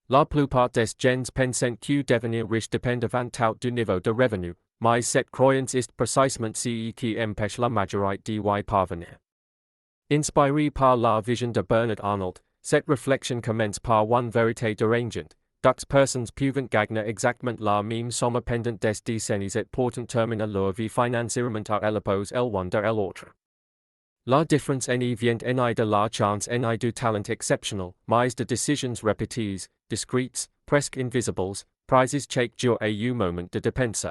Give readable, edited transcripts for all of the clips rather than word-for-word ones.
La plupart des gens pensent que devenir riche dépend avant tout du niveau de revenu, mais cette croyance est précisément ce qui empêche la majorité d'y parvenir. Inspiré par la vision de Bernard Arnault, cette réflexion commence par une vérité dérangeante. Deux personnes peuvent gagner exactement la même somme pendant des décennies et pourtant terminer leur vie financièrement à l'oppose l'une de l'autre. La différence en vient en de la chance en du talent exceptionnel, mais de décisions répétées, discrètes, presque invisibles, prises chaque jour à un moment de dépense.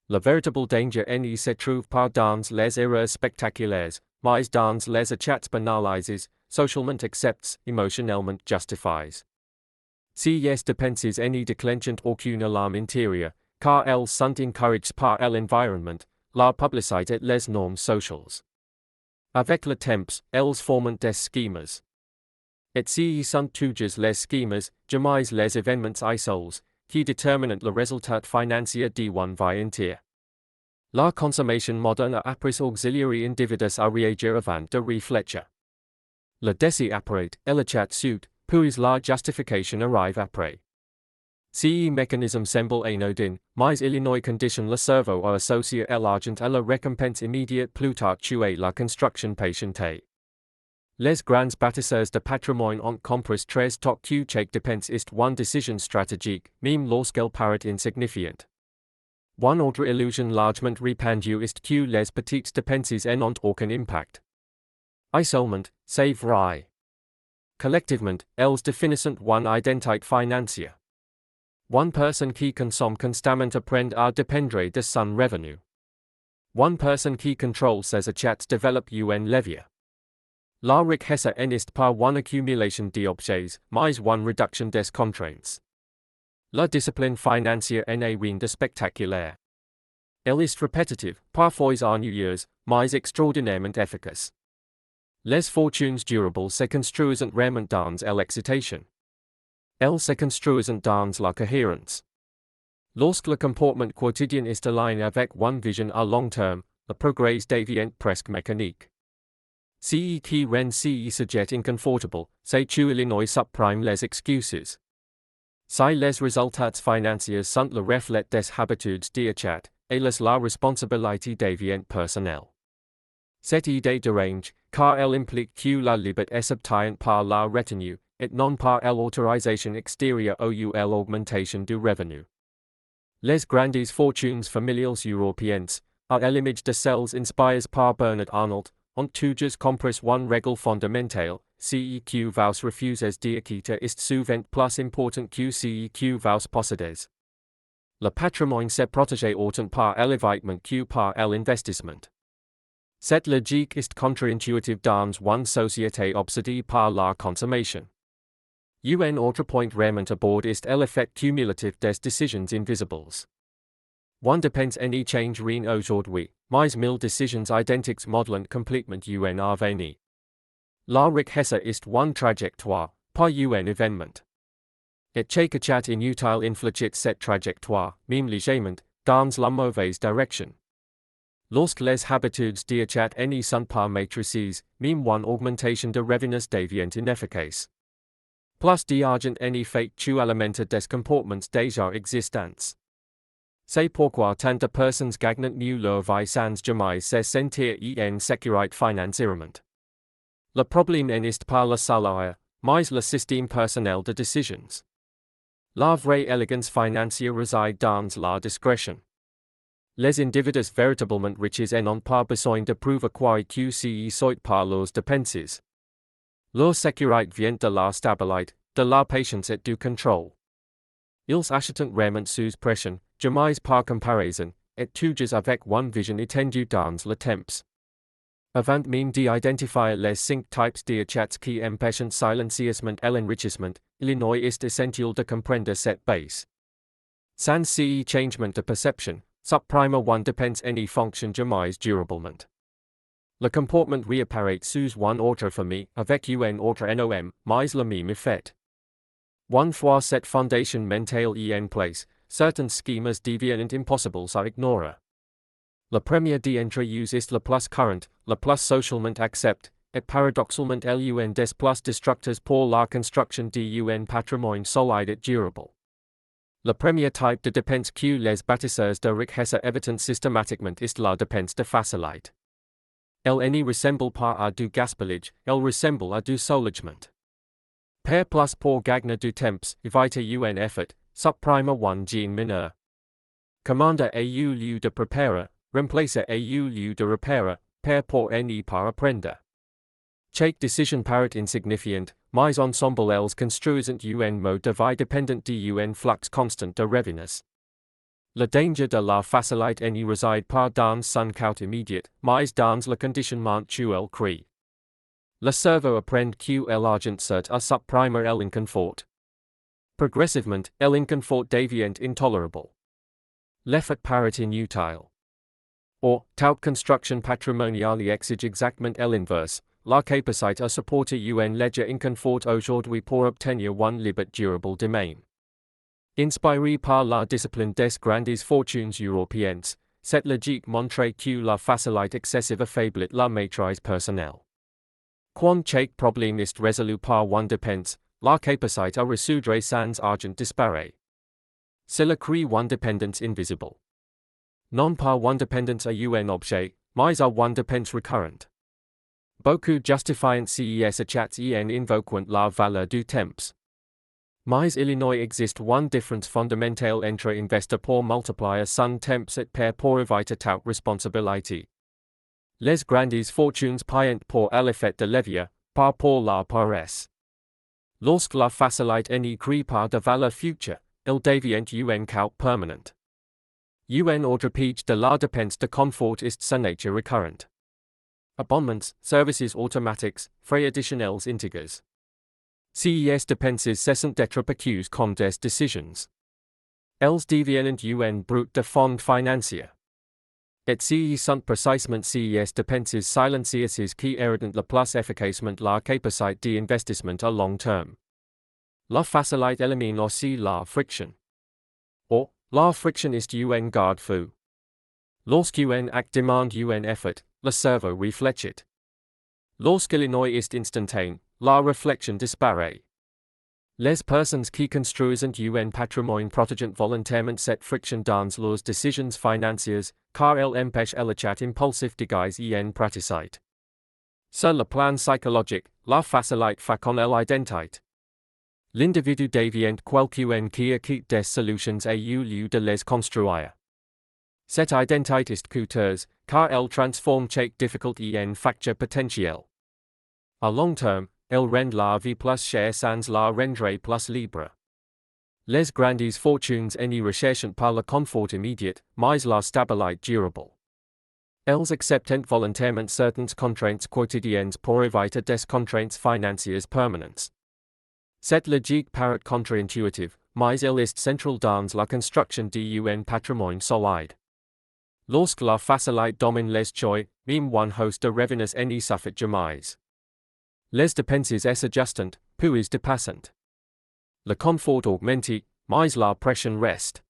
Le véritable danger en se trouve pas dans les erreurs spectaculaires, mais dans les achats banalisés, socialement acceptés, émotionnellement justifiés. Ces dépenses en déclenchent aucune alarme intérieure, car elles sont encouragées par l'environnement, la publicité et les normes sociales. Avec le temps, elles forment des schémas. Et ce sont toujours les schémas, jamais les événements isolés, qui déterminent le résultat financier d'une vie entière. La consommation moderne a appris auxiliary individus à réagir avant de réfléchir. Le désir après, et le chat suit, puis la justification arrive après. Ce mécanisme semble anodin, mais il ne conditionne le cerveau à associer l'argent à la récompense immédiate plutôt que la construction patiente. Les grands bâtisseurs de patrimoine ont compris très tôt que chaque dépense est une décision stratégique, même lorsqu'elle paraît insignifiante. One autre illusion largement répandue est que les petites dépenses n'ont aucun impact. Isolement, c'est vrai. Collectivement, elles définissent une identité financière. One personne qui consomme constamment apprend à dépendre de son revenu. One personne qui contrôle ses achats développe une levier. La richesse n'est pas une accumulation d'objets, mais une réduction des contraintes. La discipline financière n'est rien de spectaculaire. Elle est répétitive, parfois ennuyeuse, mais extraordinairement efficace. Les fortunes durables se construisent rarement dans l'excitation. Elles se construisent dans la cohérence. Lorsque le comportement quotidien est aligné avec une vision à long terme, le progrès devient presque mécanique. Ce qui rend ce sujet inconfortable, c'est qu'il ne supprime les excuses. Si les résultats financiers sont le reflet des habitudes d'achat, hélas la responsabilité devient personnelle. Cette idée dérange, car elle implique que la liberté est obtainée par la retenue, et non par l'autorisation extérieure ou l'augmentation du revenu. Les grandes fortunes familiales européennes, à l'image de celles inspirées par Bernard Arnault, ont toujours compris une règle fondamentale, ce que vous refusez d'acquitter est souvent plus important que ce que vous possédez. Le patrimoine se protège autant par l'évitement que par l'investissement. Cette logique est contre-intuitive dans une société obsédée par la consommation. Un autre point rarement abordé est l'effet cumulatif des décisions invisibles. One dépense n'y change rien aujourd'hui, mais mille décisions identiques modelent complètement un avenir. La richesse est une trajectoire, pas un événement. Et chaque achat inutile inflige cette trajectoire, même légèrement, dans la mauvaise direction. Lorsque les habitudes d'achat n'y sont pas maîtrisées, même une augmentation de revenus devient inefficace. Plus d'argent n'y fait que alimenter des comportements déjà existants. C'est pourquoi tant de personnes gagnent mieux leur vie sans jamais se sentir en sécurité financièrement. Le problème n'est pas le salaire, mais le système personnel de décisions. La vraie élégance financière réside dans la discrétion. Les individus véritablement riches n'ont pas besoin de prouver quoi que ce soit par leurs dépenses. Leur sécurité vient de la stabilité, de la patience et du contrôle. Ils achètent rarement sous pression, jamais par comparaison, et toujours avec une vision étendue dans le temps. Avant même d'identifier les 5 types d'achats qui empêchent silencieusement l'enrichissement, il est essentiel de comprendre cette base. Sans ce changement de perception, supprimer une dépense n'y fonctionne jamais durablement. Le comportement réapparaît sous une autre forme, avec un autre nom, mais le même effet. Une fois cette fondation mentale en place, certains schémas deviennent impossibles à ignorer. Le premier d'entre eux est le plus courant, le plus socialement accepté, et paradoxalement l'un des plus destructeurs pour la construction d'un patrimoine solide et durable. Le premier type de dépense que les bâtisseurs de richesse évitent systématiquement est la dépense de facilité. Elle n'y ressemble pas à du gaspillage, elle ressemble à du soulagement. Per plus pour gagner du temps, éviter un effort, supprimer un gain mineur. Commander au lieu de préparer, remplacer au lieu de repérer, per pour n'y pas apprendre. Chaque décision paraît insignifiante, mais ensemble elles construisent un mode de vie dépendant d'un flux constant de revenus. Le danger de la facilité n'y réside pas dans son coût immédiat, mais dans le conditionnement qu'elle crée. Le cerveau apprend que l'argent sert à supprimer l'inconfort. Progressivement, l'inconfort devient intolérable. L'effort paraît inutile. Or, toute construction patrimoniale exige exactement l'inverse, la capacité à supporter un léger inconfort aujourd'hui pour obtenir une liberté durable demain. Inspiré par la discipline des grandes fortunes européennes, cette logique montre que la facilité excessive affaiblit la maîtrise personnelle. Quand chaque problème est résolu par une dépense, la capacité à résoudre sans argent disparaît. Cela crée une dépendance invisible. Non pas une dépendance à un objet, mais à une dépense récurrente. Beaucoup justifiant ces achats en invoquant la valeur du temps. Mais il n'y existe une différence fondamentale entre investir pour multiplier son temps et per pour éviter toute responsabilité. Les grandes fortunes payent pour l'effet de levier, pas pour la paresse. Lorsque la facilité n'y crée pas de valeur future, il devient un coût permanent. Un autre page de la dépense de confort est sa nature récurrente. Abonnements, services automatiques, frais additionnels integers. Ces dépenses cessent d'être perçues comme des décisions. Elles deviennent un brut de fonds financier. Et ces sont précisément ces dépenses silencieuses qui erodent le plus efficacement la capacité d'investissement à long terme. La facilité élimine aussi la friction. Or, la friction est un garde-fou. Lorsqu'un acte demande un effort, le cerveau réfléchit. Lorsqu'il est instantané, la réflexion disparaît. Les personnes qui construisent un patrimoine protègent volontairement cette friction dans leurs décisions financières, car elles empêchent l'achat impulsif de gains en praticité. Sur le plan psychologique, la facilité fait qu'on l'identité. L'individu devient quelqu'un qui acquiert des solutions au lieu de les construire. Cette identité est coûteuse, car elle transforme chaque difficulté en facteur potentiel. À long terme, elle rend la vie plus chère sans la rendre plus libre. Les grandes fortunes n'y recherchent pas le confort immédiat, mais la stabilité durable. Elles acceptent volontairement certaines contraintes quotidiennes pour éviter des contraintes financières permanentes. Cette logique paraît contre-intuitive, mais elle est centrale dans la construction d'un patrimoine solide. Lorsque la facilité domine les choix, même une hausse de revenus n'y suffit jamais. Les dépenses s'ajustent, puis dépassent. Le confort augmente, mais la pression reste.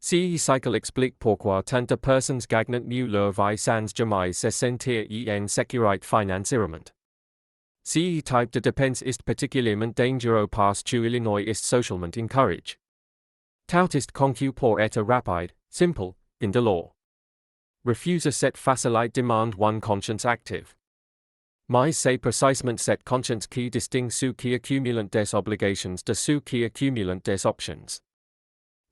Ce cycle explique pourquoi tant de personnes gagnent mieux leur vie sans jamais se sentir en sécurité financièrement. Ce type de dépense est particulièrement dangereux parce qu'il est socialement encouragé. Tout est conçu pour être rapide, simple, indolore. Refuser cette facilité demande une conscience active. Mais c'est précisément cette conscience qui distingue ceux qui accumulent des obligations de ceux qui accumulent des options.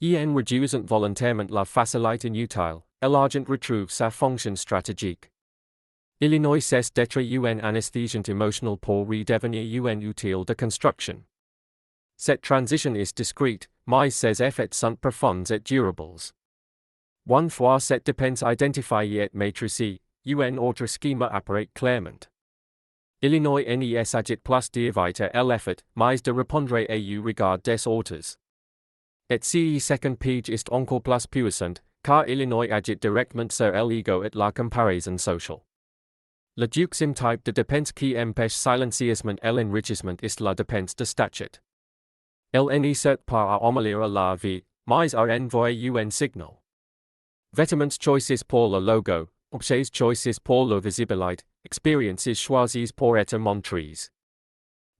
En réduisant volontairement la facilité inutile, l'argent retrouve sa fonction stratégique. Il n'y cesse d'être un anesthésiant émotionnel pour redevenir un outil de construction. Cette transition est discrète, mais ses effets sont profonds et durables. Une fois cette dépense identifiée et maîtrisée, un autre schéma apparaît clairement. Il n'y s'agit plus d'éviter l'effort, mais de répondre au regard des autres. Et ce second page est encore plus puissant, car il agit directement sur l'ego et la comparaison sociale. Le deuxième type de dépense qui empêche silencieusement l'enrichissement est la dépense de statut. Elle n'y sert pas à améliorer la vie, mais à envoyer un signal. Vêtements choices pour le logo, objets choices pour leur visibilité, expériences choisies pour être montrées.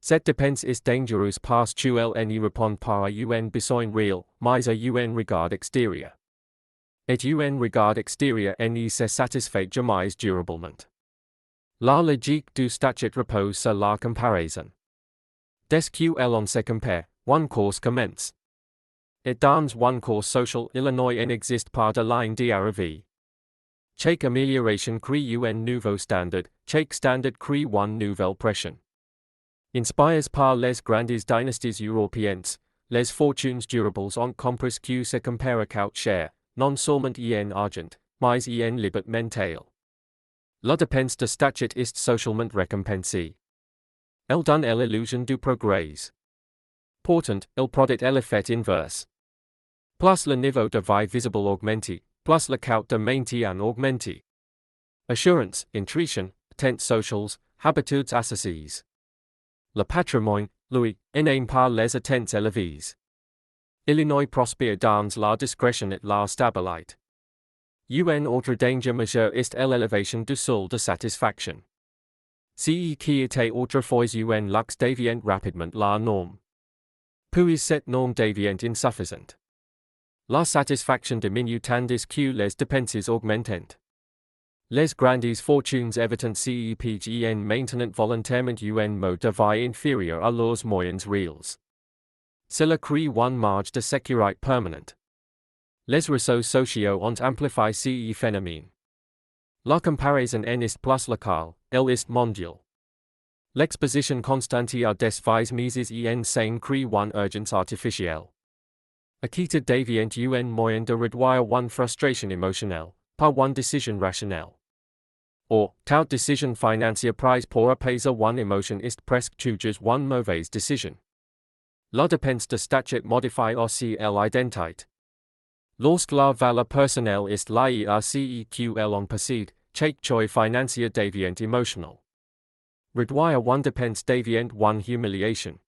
Cette dépense est dangereuse parce qu'elle ne répond pas à un besoin réel, mais à un regard extérieur. Et un regard extérieur ne se satisfait jamais durablement. La logique du statut repose sur la comparaison. Dès qu'on se compare, one course commence. Et dans one course social Illinois n'existe pas de ligne d'arrivée. Chaque amélioration crée un nouveau standard, chaque standard crée une nouvelle pression. Inspirés par les grandes dynasties européennes, les fortunes durables ont compris que se compare coûte cher, non seulement en argent, mais en liberté mentale. La dépense de statut est socialement récompensée. Elle donne l'illusion du progrès. Pourtant, elle produit l'effet inverse. Plus le niveau de vie visible augmenté, plus le coût de maintien augmenté. Assurance, intuition, attentes sociales, habitudes associées. Le patrimoine, lui, n'aime pas les attentes élevées. Illinois prospère dans la discrétion et la stabilité. Un autre danger majeur est l'élévation du seuil de satisfaction. Ce qui était autrefois un luxe devient rapidement la norme. Puis cette norme devient insuffisante. La satisfaction diminue tandis que les dépenses augmentent. Les grandes fortunes évitent CEPG en maintenant volontairement un mode de vie inférieur à leurs moyens réels. Cela crée une marge de sécurité permanente. Les réseaux sociaux ont amplifié ce phénomène. La comparaison est plus locale, elle est mondiale. L'exposition constante à des vies mises en scène crée une urgence artificielle. Akita devient un moyen de réduire une frustration émotionnelle, pas une décision rationnelle. Or, toute décision financière prise pour apaiser une émotion est presque toujours une mauvaise décision. La dépense de statut modifie aussi l'identité. Lorsque la valeur personnelle est liée à ce qu'elle possède, chaque choix financier devient émotionnel. Réduire une dépense devient une humiliation.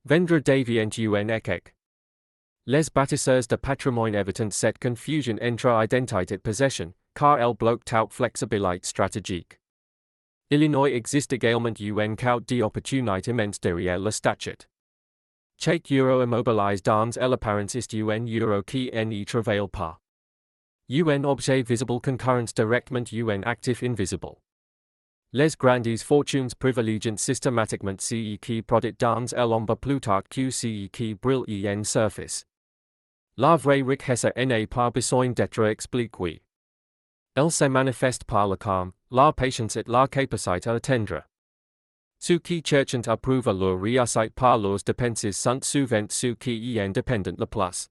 Vendre devient un échec. Les bâtisseurs de patrimoine évitent cette confusion entre identité et possession, car elle bloque toute flexibilité stratégique. Illinois existe également un coût d'opportunité immense derrière le statut. Chaque euro immobilisé dans l'apparence est un euro qui n'y travaille pas. Un objet visible concurrence directement un actif invisible. Les grandes fortunes privilégient systématiquement ce qui produit dans l'ombre plutôt que ce qui brille en surface. La vraie richesse n'est pas besoin d'être expliquée. Elle se manifeste par le calme, la patience et la capacité à attendre. Ceux qui cherchent à prouver leur réussite par leurs dépenses sont souvent ceux qui y en dépendent le plus.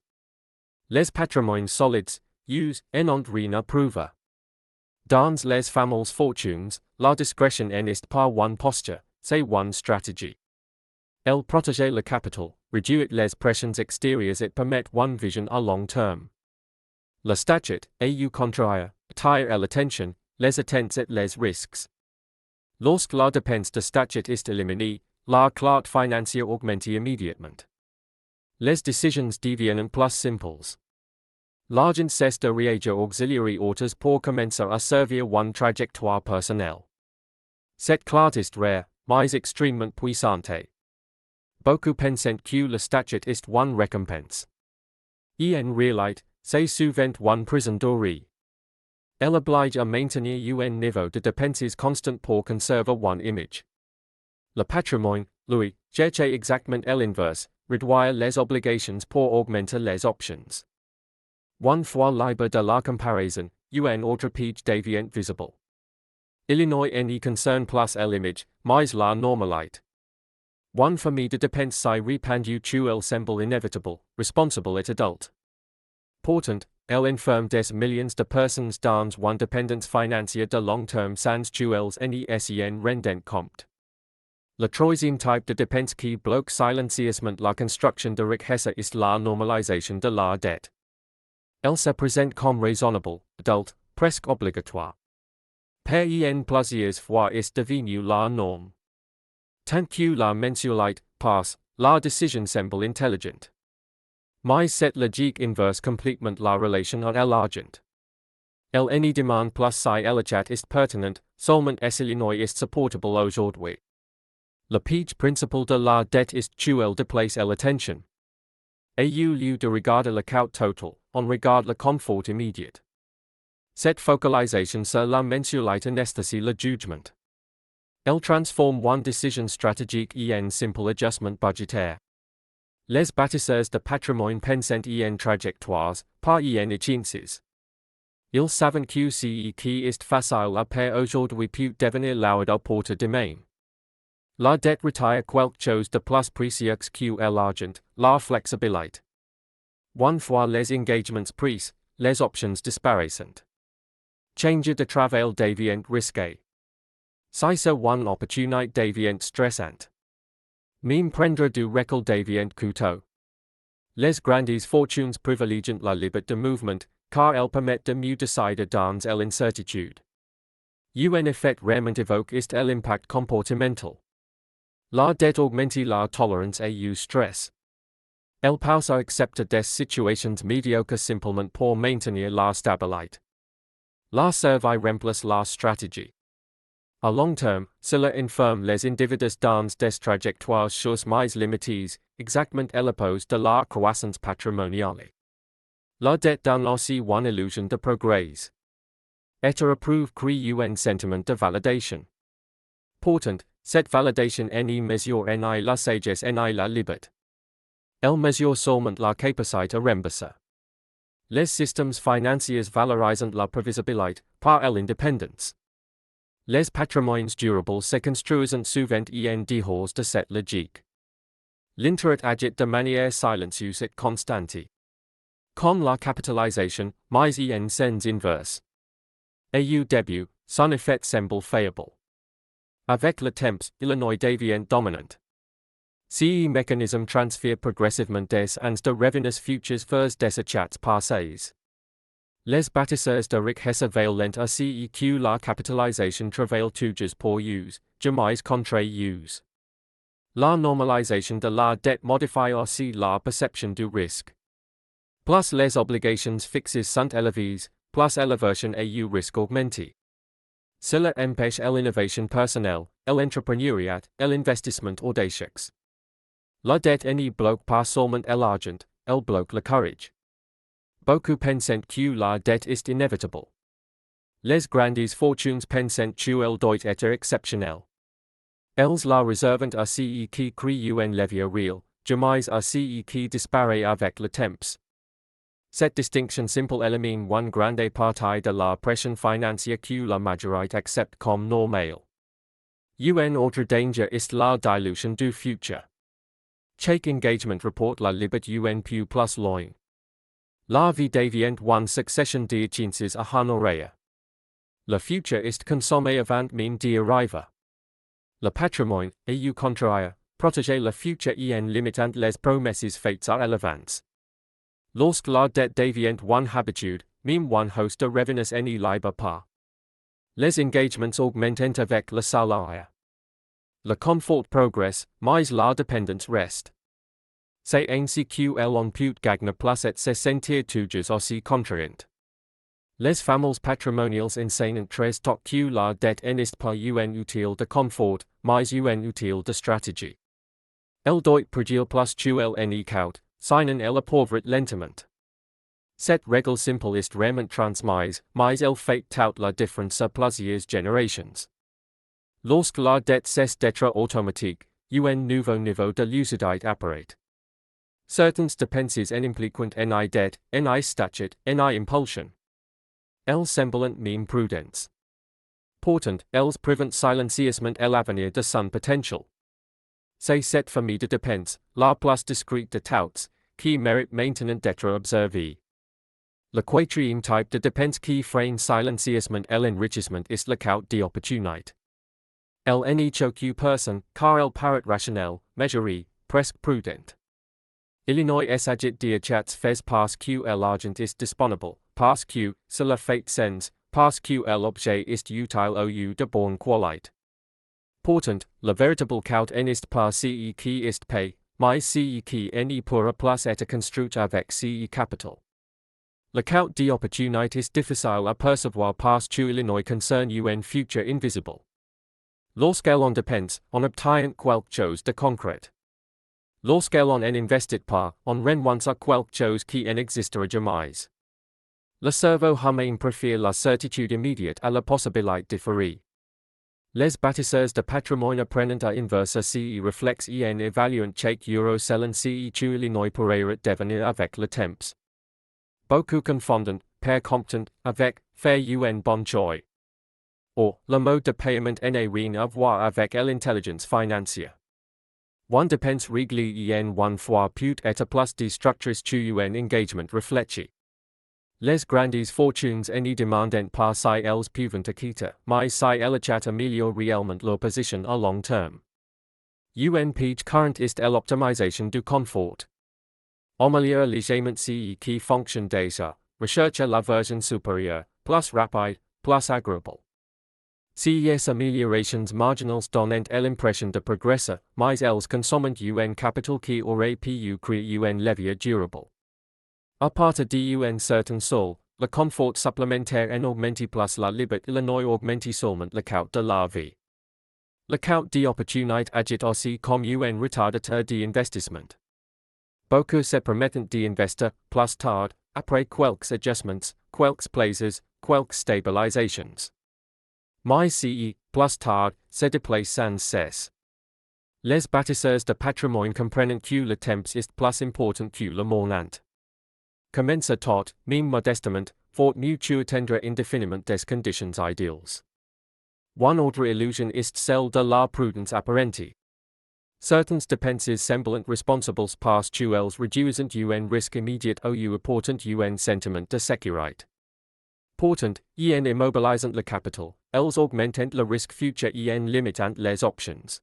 Les patrimoines solides, n'ont rien à prouver. Dans les fameuses fortunes, la discrétion n'est pas une posture, c'est une stratégie. Elle protège le capital, réduit les pressions extérieures et permet une vision à long terme. Le statut, au contraire, attire l'attention, les attentes et les risques. Lorsque la dépense de statut est éliminée, la clarté financière augmente immédiatement. Les décisions deviennent plus simples. L'argent cesse de réagir auxiliary autres pour commencer à servir une trajectoire personnelle. Cette clarté est rare, mais extrêmement puissante. Beaucoup pensent que le statut est une récompense. En réalité, c'est souvent une prison dorée. Elle oblige à maintenir un niveau de dépenses constant pour conserver une image. Le patrimoine, lui, cherche exactement l'inverse, réduire les obligations pour augmenter les options. Une fois libre de la comparaison, un autre page devient visible. Illinois n'y concerne plus l'image, mais la normalité. Une famille de dépenses s'est répandue elle semble inévitable, responsible et adulte. Pourtant, elle enferme des millions de personnes dans une dépendance financière de long terme sans qu'elles n'y s'en rendent compte. Le troisième type de dépense qui bloque silencieusement la construction de richesse est la normalisation de la dette. Elle se présente comme raisonnable, adulte, presque obligatoire. Per plusieurs fois est devenue la norme. Tant que la mensualité passe, la décision semble intelligente. Mais cette logique inverse complètement la relation à l'argent. Any demande plus si chat ist pertinent, seulement Illinois ist supportable aujourd'hui. Le piège principal de la dette est tuel de place l'attention. Au lieu de regarder le coût total, on regarde le confort immédiat. Cette focalisation sur la mensualité anesthésie le jugement. Elle transforme one décision stratégique en simple adjustment budgétaire. Les bâtisseurs de patrimoine pensent en trajectoires, pas en échéances. Ils savent que ce qui est facile à payer aujourd'hui peut devenir lourd à porter demain. La dette retire quelque chose de plus précieux que l'argent, la flexibilité. One fois les engagements pris, les options disparaissent. Changer de travail devient risqué. Si c'est one opportunité devient stressante. Même prendre du recul devient coûteux. Les grandes fortunes privilégient la liberté de mouvement, car elles permettent de mieux décider dans l'incertitude. Un effet rarement évoqué est l'impact comportemental. La dette augmente la tolérance au stress. Elle pousse à accepter des situations médiocres simplement pour maintenir la stabilité. La survie remplace la stratégie. À long terme, cela enferme les individus dans des trajectoires choses mais limitées, exactement à l'opposé de la croissance patrimoniale. La dette donne aussi une illusion de progrès. Être approuvé crée un sentiment de validation. Pourtant, cette validation n'est mesure ni la sagesse ni la liberté. Elle mesure seulement la capacité à rembourser. Les systèmes financiers valorisent la prévisibilité, pas l'indépendance. Les patrimoines durables se construisent souvent en dehors de cette logique. L'intérêt agit de manière silencieuse et constante. Con la capitalisation, mais en sens inverse. Au début, son effet semble faible. Avec le temps, Illinois devient dominant. Ce mécanisme transfère progressivement des ans de revenus futurs vers des achats passés. Les bâtisseurs de richesse veillent à ce que la capitalisation travaille toujours pour eux, jamais contre eux. La normalisation de la dette modifie aussi la perception du risque. Plus les obligations fixes sont élevées, plus l'aversion au risque augmente. Cela empêche l'innovation personnelle, l'entrepreneuriat, l'investissement audacieux. La dette ne bloque pas seulement l'argent, elle bloque le courage. Beaucoup pensent que la dette est inévitable. Les grandes fortunes pensent qu'elle doit être exceptionnelle. Elles la réservent à ce qui crée un levier réel, jamais à ce qui disparaît avec le temps. Cette distinction simple élimine une grande partie de la pression financière que la majorité accepte comme normale. Un autre danger est la dilution du futur. Chaque engagement reporte la liberté un peu plus loin. La vie devient une succession d'échéances à honorer. Le futur est consommé avant même d'y arriver. Le patrimoine, au contraire, protège le futur en limitant les promesses faites à l'avance. Lorsque la dette devient une habitude, même une hausse de revenus n'y libre pas. Les engagements augmentent avec le salaire. Le confort progresse, mais la dépendance reste. C'est ainsi qu'on peut gagner plus et se sentir toujours aussi contraint. Les familles patrimoniales enseignent très tôt que la dette n'est pas un outil de confort, mais un outil de stratégie. Elle doit produire plus qu'elle n'y coûte, sinon elle appauvrit lentement. Cette règle simple est rarement transmise, mais elle fait toute la différence sur plusieurs générations. Lorsque la dette cesse d'être automatique, un nouveau niveau de lucidité apparaît. Certaines dépenses impliquent ni dette, ni statut, ni impulsion. Elles semblent même prudentes. Pourtant, elles préventent silencieusement l'avenir de son potentiel. C'est cette famille de dépenses, la plus discrète de toutes, qui mérite maintenant d'être observée. Le quatrième type de dépense qui freine silencieusement l'enrichissement est le coût d'opportunité. Elle n'est choque personne, car elle paraît rationnelle, mesurée, presque prudente. Illinois s'agit d'achats faits parce que l'argent est disponible, parce que cela fait sens, parce que l'objet est utile au lieu de bonne qualité. Pourtant, le véritable coût n'est pas ce qui est payé, mais ce qui ne pourra plus être construit avec ce capital. Le caute d'opportunités difficiles à percevoir parce que Illinois concerne un futur invisible. Lorsqu'elle en dépense, on obtient quelque chose de concret. Lorsqu'elle en investit pas, on renonce à quelque chose qui n'existera jamais. Le cerveau humain préfère la certitude immédiate à la possibilité différée. Les bâtisseurs de patrimoine apprennent à inverser ces réflexes en évaluant chaque euro selon ce que Illinois pourrait devenir avec le temps. Beaucoup confondent, per comptant, avec, faire un bon choix. Or, le mode de paiement n'a rien à voir avec l'intelligence financière. One dépense réglée en one fois peut être plus destructrice que un engagement réfléchi. Les grandes fortunes n'y demandent pas si elles peuvent quitter, mais si elles améliorent réellement leur position à long terme. Un page current est l'optimisation du confort. Améliorer légèrement ce qui fonctionne déjà, rechercher la version supérieure, plus rapide, plus agréable. Ces améliorations marginales donnent l'impression de progresser, mais elles consomment un capital qui aurait pu créer un levier durable. À partir d'un certain sol, le confort supplémentaire en augmente plus la liberté Illinois augmente seulement le coût de la vie. Le coût d'opportunité agit aussi comme un retardateur d'investissement. Beaucoup se permettent d'investir plus tard, après quelques adjustments, quelques plaisirs, quelques stabilisations. Mais ce plus tard se déplace sans cesse. Les bâtisseurs de patrimoine comprennent que le temps est plus important que le moment. Commence tot, même modestement, fort mieux que attendre indéfiniment des conditions idéales. One autre illusion est celle de la prudence apparente. Certaines dépenses semblant responsables parce que elles réduisent un risque immédiat ou apportent un sentiment de sécurité. Pourtant, en immobilisant le capital, elles augmentent le risque futur en limitant les options.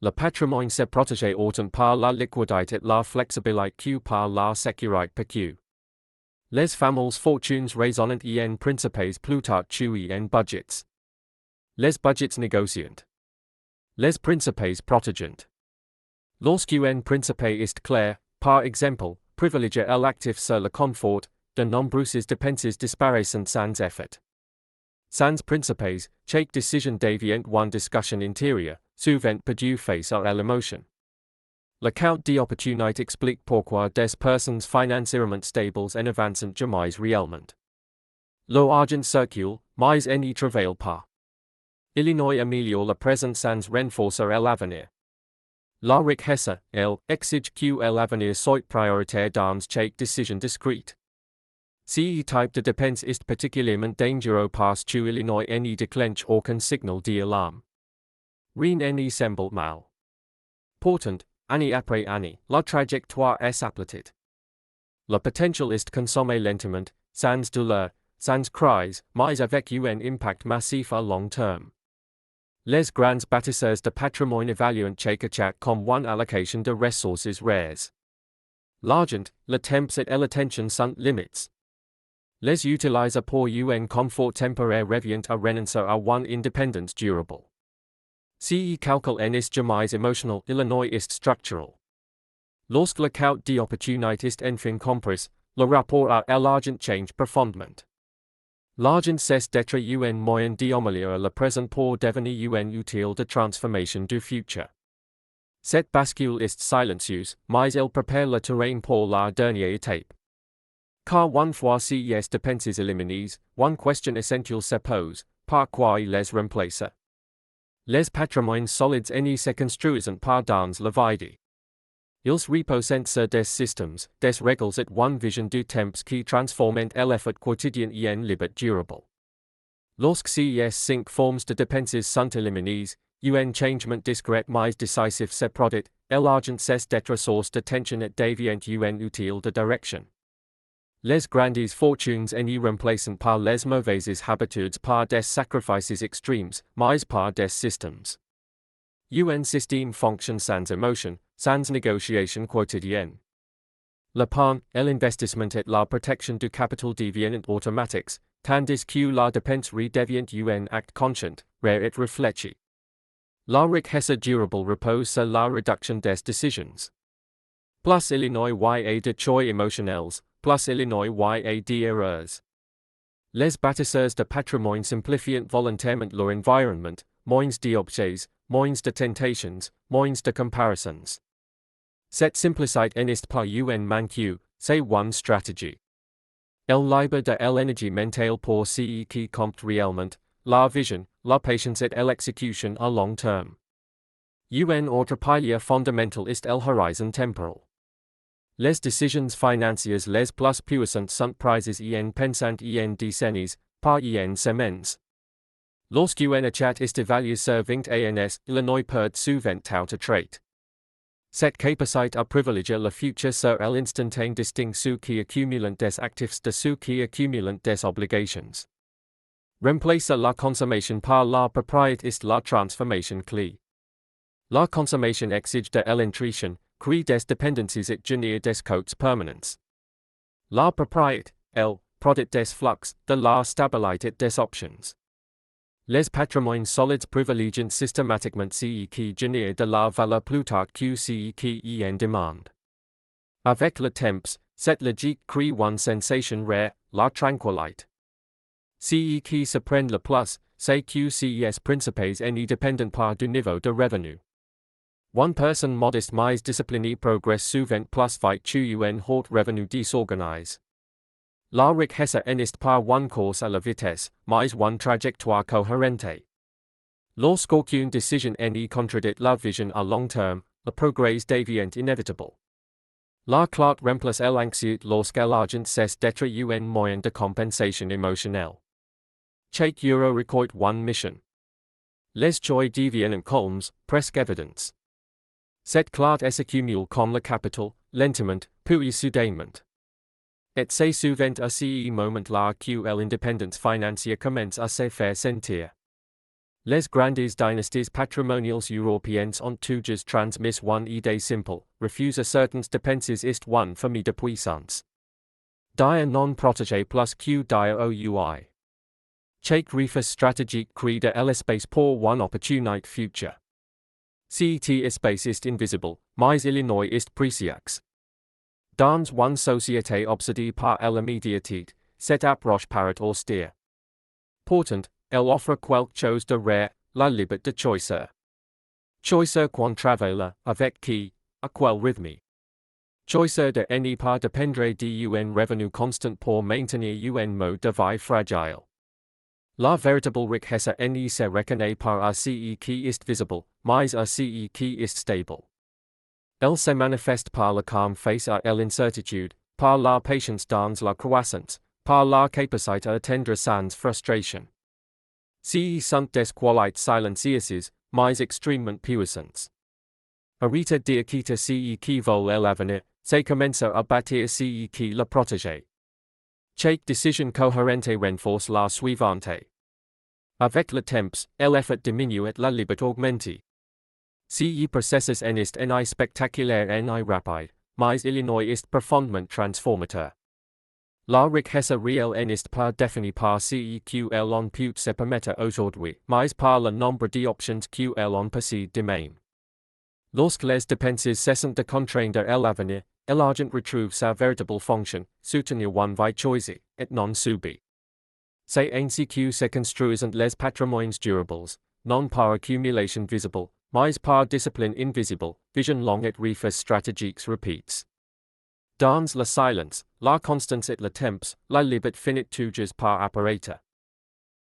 Le patrimoine se protège autant par la liquidité et la flexibilité que par la sécurité PQ. Les fameuses fortunes raisonnent en principes plutôt que en budgets. Les budgets négociant. Les principes protégent. Lorsque un principe est clair, par exemple, privilégier l'actif sur le confort, de nombreuses dépenses disparaissent sans effet. Sans principes, chaque décision devient une discussion intérieure, souvent perdue face à l'émotion. Le coût d'opportunité explique pourquoi des personnes financièrement stables en avancent jamais réellement. Leur argent circule, mais n'y travaille pas. Illinois améliore la présent sans renforcer l'avenir. La richesse, elle, exige que l'avenir soit prioritaire dans chaque décision discrète. Ce type de dépense est particulièrement dangereux parce que Illinois n'y déclenche aucun signal d'alarme. Rien n'y semble mal. Pourtant, année après année, la trajectoire est aplatie. Le potentiel est consommé lentement, sans douleur, sans crise, mais avec un impact massif à long terme. Les grands bâtisseurs de patrimoine évaluent chaque achat comme une allocation de ressources rares. L'argent, le temps et l'attention sont limites. Les utilisent pour un confort temporaire revient à renoncer à une indépendance durable. Ce calcul n'est jamais émotionnel, Illinois est structural. Lorsque le coût d'opportunité est enfin compris, le rapport à l'argent change profondément. L'argent cesse d'être un moyen d'améliorer le présent pour devenir un outil de transformation du futur. Cette bascule est silencieuse, mais elle prépare le terrain pour la dernière étape. Car une fois ces dépenses éliminées, une question essentielle se pose, par quoi les remplacer? Les patrimoines solides n'y se construisent pas dans le vide. Ils reposent sur des systèmes, des règles et une vision du temps qui transforment l'effort quotidien en liberté durable. Lorsque ces 5 formes de dépenses sont éliminées, un changement discret mais décisif se produit, l'argent cesse d'être source de tension et devient un outil de direction. Les grandes fortunes n'y remplacent par les mauvaises habitudes par des sacrifices extrêmes, mais par des systèmes. Un système fonctionne sans émotion, sans négociation quotidienne. L'épargne, l'investissement et la protection du capital deviennent automatiques, tandis que la dépense redevient un acte conscient, rare et réfléchi. La richesse durable repose sur la réduction des décisions. Plus Illinois y a de choix émotionnels, plus Illinois y ailleurs. Les bâtisseurs de patrimoine simplifient volontairement leur environnement, moins d'objets, moins de tentations, moins de comparisons. Cette simplicité n'est pas un manque, c'est une stratégie. Elle libre de l'énergie mentale pour ce qui compte réellement, la vision, la patience et l'exécution à long terme. Un autre pilier fondamental est l'horizon temporal. Les décisions financières les plus puissantes sont prises en pensant en décennies, pas en semaines. Lorsqu'un achat est évalué sur 20 ans, Illinois perd souvent tout trait. Cette capacité à privilégier le futur sur l'instantané distingue ceux qui accumulent des actifs de ceux qui accumulent des obligations. Remplacer la consommation par la propriété est la transformation clé. La consommation exige de l'intrusion, crée des dépendances et génère des coûts permanents. La propriété, elle, produit des flux, de la stabilité des options. Les patrimoines solides privilégient systématiquement ce qui génère de la valeur plutôt que ce qui y en demande. Avec le temps, cette logique crée une sensation rare, la tranquillité. Ce qui se prend le plus, c'est que ces principes n'y dépendent pas du niveau de revenu. One personne modeste mais disciplinée progresse souvent plus vite qu'un haut revenu désorganisé. La richesse n'est pas une course à la vitesse, mais une trajectoire cohérente. Lorsqu'aucune décision n'y contredit la vision à long terme, le progrès devient inévitable. La clarté remplace l'anxiété lorsque l'argent cesse d'être un moyen de compensation émotionnelle. Chaque euro requiert une mission. Les joies deviennent calmes, presque évidentes. Cette clarté s'accumule comme le capital, lentement, puis soudainement. Et c'est souvent à ce moment-là que l'indépendance financière commence à se faire sentir. Les grandes dynasties patrimoniales européennes ont toujours transmis une idée simple, refuser certaines dépenses est une famille de puissance. Dire non protégé plus que dire oui. Chaque richesse stratégique crée de l'espace pour une opportunité future. Cet espace est invisible, mais Illinois est précieux. Dans une société obsédée par l'immédiateté, cette approche paraît austère. Pourtant, elle offre quelque chose de rare, la liberté de choisir. Choisir qu'on travaille, avec qui, à quel rythme. Choisir de ne pas dépendre d'un revenu constant pour maintenir un mode de vie fragile. La véritable richesse ne se reconnaît pas à ce qui est visible, mais à ce qui est stable. Elle se manifeste par le calme face à l'incertitude, par la patience dans la croissance, par la capacité à attendre sans frustration. Ce sont des qualités silencieuses, mais extrêmement puissantes. Arrêtez de quitter ce qui vole l'avenir, c'est commencer à bâtir ce qui le protège. Chaque décision cohérente renforce la suivante. Avec le temps, l'effort diminue et la liberté augmente. Ce processus n'est spectaculaire ni rapide, mais Illinois est profondément transformateur. La richesse réelle n'est pas définie par ce qu'elle en peut se permettre aujourd'hui, mais par le nombre d'options qu'elle en possède demain. Lorsque les dépenses cessent de contraindre l'avenir, l'argent retrouve sa véritable fonction, soutenir une vie choisie, et non subie. C'est ainsi que se construisent les patrimoines durables, non par accumulation visible, mais par discipline invisible, vision longue et richesse stratégiques repeats. Dans le silence, la constance et le temps, la liberté finit toujours par apparaître.